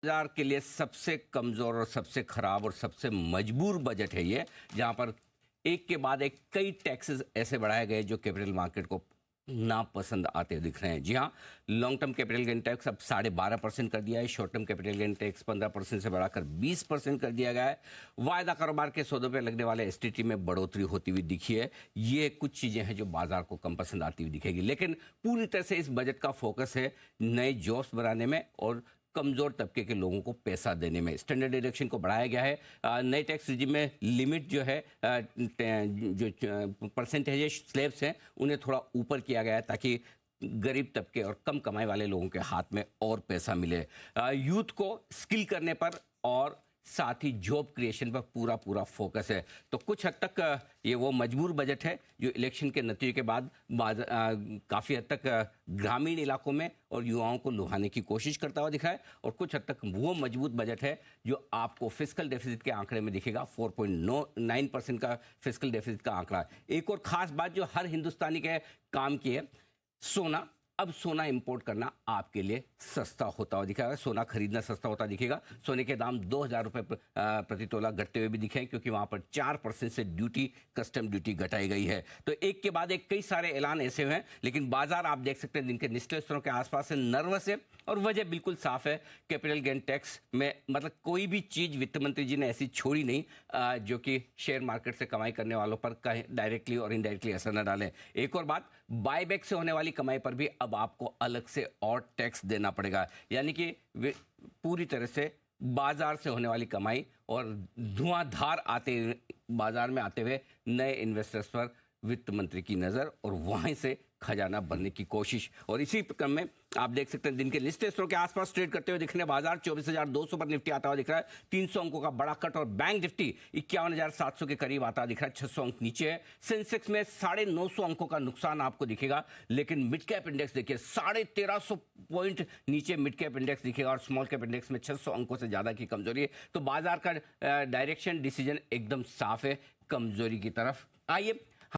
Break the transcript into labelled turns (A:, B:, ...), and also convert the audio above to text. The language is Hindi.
A: बाजार के लिए सबसे कमजोर और सबसे खराब और सबसे मजबूर बजट है ये, जहां पर एक के बाद एक कई टैक्सेस ऐसे बढ़ाए गए जो कैपिटल मार्केट को नापसंद आते दिख रहे हैं। जी हाँ, long term capital gain tax अब 12.5% कर दिया है। Short term capital gain tax 15% से बढ़ाकर 20% कर दिया गया है। वायदा कारोबार के सौदों पर लगने वाले एसटीटी में बढ़ोतरी होती हुई दिखी है। ये कुछ चीजें हैं जो बाजार को कम पसंद आती हुई दिखेगी, लेकिन पूरी तरह से इस बजट का फोकस है नए जॉब्स बनाने में और कमजोर तबके के लोगों को पैसा देने में। स्टैंडर्ड डिडक्शन को बढ़ाया गया है। नए टैक्स रिजिम में लिमिट जो है, जो परसेंटेज स्लैब्स हैं उन्हें थोड़ा ऊपर किया गया है ताकि गरीब तबके और कम कमाई वाले लोगों के हाथ में और पैसा मिले। यूथ को स्किल करने पर और साथ ही जॉब क्रिएशन पर पूरा पूरा फोकस है। तो कुछ हद तक ये वो मजबूर बजट है जो इलेक्शन के नतीजे के बाद काफ़ी हद तक ग्रामीण इलाकों में और युवाओं को लुभाने की कोशिश करता हुआ दिखा है, और कुछ हद तक वो मजबूत बजट है जो आपको फिस्कल डेफिसिट के आंकड़े में दिखेगा। 4.9% का फिस्कल डेफिसिट का आंकड़ा। एक और खास बात जो हर हिंदुस्तानी के काम की है, सोना। अब सोना इंपोर्ट करना आपके लिए सस्ता होता हुआ दिखेगा, सोना खरीदना सस्ता होता दिखेगा। सोने के दाम 2,000 रुपये प्रति तोला घटते हुए भी दिखे, क्योंकि वहां पर 4% से ड्यूटी, कस्टम ड्यूटी घटाई गई है। तो एक के बाद एक कई सारे ऐलान ऐसे हुए हैं, लेकिन बाजार आप देख सकते हैं दिन के निचले स्तरों के आसपास से नर्वस है, और वजह बिल्कुल साफ है। कैपिटल गेन टैक्स में मतलब कोई भी चीज वित्त मंत्री जी ने ऐसी छोड़ी नहीं जो कि शेयर मार्केट से कमाई करने वालों पर कहीं डायरेक्टली और इनडायरेक्टली असर न डाले। एक और बात, बायबैक से होने वाली कमाई पर भी अब आपको अलग से और टैक्स देना पड़ेगा, यानी कि पूरी तरह से बाजार से होने वाली कमाई और धुआंधार बाजार में आते हुए नए इन्वेस्टर्स पर वित्त मंत्री की नजर और वहीं से खजाना भरने की कोशिश। और इसी क्रम में आप देख सकते हैं दिन के निचले स्तरों के आसपास ट्रेड करते हुए दिख रहे बाजार 24,200 पर निफ्टी आता हुआ दिख रहा है, 300 अंकों का बड़ा कट, और बैंक निफ्टी 51,700 के करीब आता दिख रहा है, 600 अंक नीचे है। सेंसेक्स में 950 अंकों का नुकसान आपको दिखेगा, लेकिन मिड कैप इंडेक्स देखिए 1350 पॉइंट नीचे मिड कैप इंडेक्स दिखेगा, और स्मॉल कैप इंडेक्स में 600 अंकों से ज्यादा की कमजोरी है। तो बाजार का डायरेक्शन डिसीजन एकदम साफ है, कमजोरी की तरफ। आइए